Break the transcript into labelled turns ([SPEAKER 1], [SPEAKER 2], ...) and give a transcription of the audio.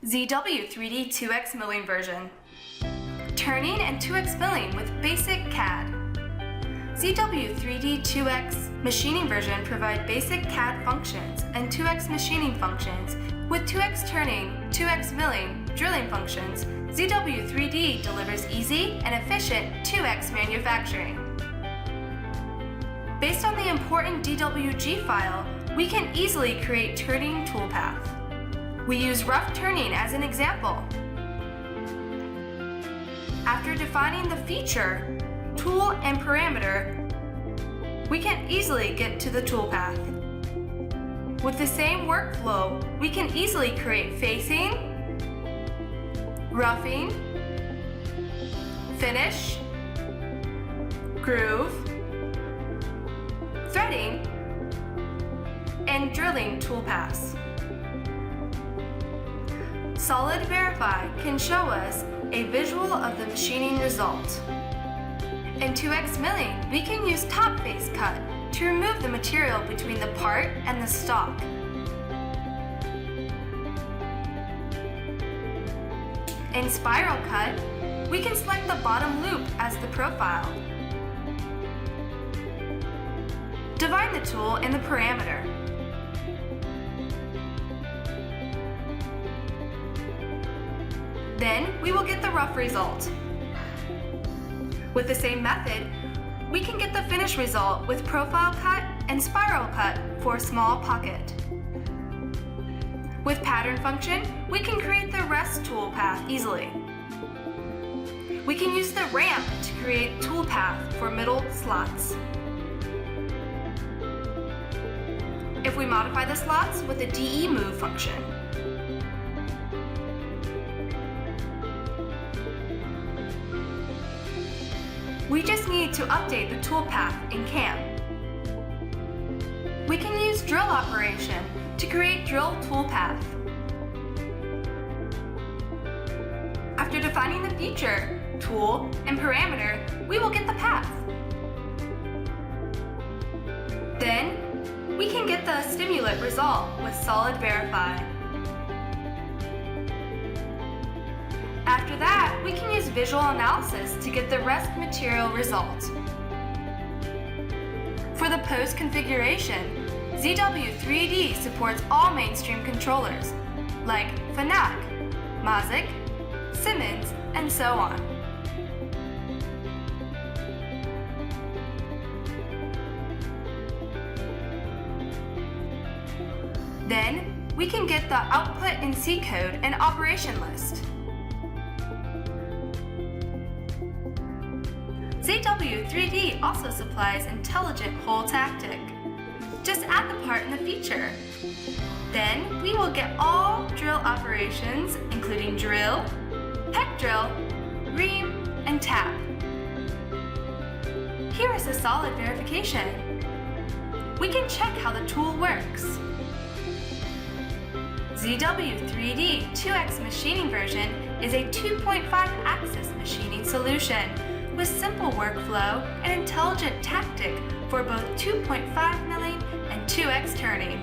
[SPEAKER 1] ZW3D 2X milling version. Turning and 2X milling with basic CAD. ZW3D 2X machining version provide basic CAD functions and 2X machining functions. With 2X turning, 2X milling, drilling functions, ZW3D delivers easy and efficient 2X manufacturing. Based on the important DWG file, we can easily create turning toolpath. We use rough turning as an example. After defining the feature, tool, and parameter, we can easily get to the toolpath. With the same workflow, we can easily create facing, roughing, finish, groove, threading, and drilling toolpaths. Solid Verify can show us a visual of the machining result. In 2X milling, we can use top face cut to remove the material between the part and the stock. In spiral cut, we can select the bottom loop as the profile. Divide the tool in the parameter. Then we will get the rough result. With the same method, we can get the finished result with profile cut and spiral cut for a small pocket. With pattern function, we can create the rest toolpath easily. We can use the ramp to create toolpath for middle slots. If we modify the slots with the DE move function, we just need to update the toolpath in CAM. We can use drill operation to create drill toolpath. After defining the feature, tool, and parameter, we will get the path. Then, we can get the stimulant result with Solid Verify. After that, we can use visual analysis to get the rest material result. For the post configuration, ZW3D supports all mainstream controllers, like FNAC, Mazik, Simmons, and so on. Then, we can get the output in C code and operation list. ZW3D also supplies intelligent hole tactic. Just add the part in the feature. Then we will get all drill operations, including drill, peck drill, ream, and tap. Here is a solid verification. We can check how the tool works. ZW3D 2X machining version is a 2.5-axis machining solution with simple workflow and intelligent tactic for both 2.5 milling and 2X turning.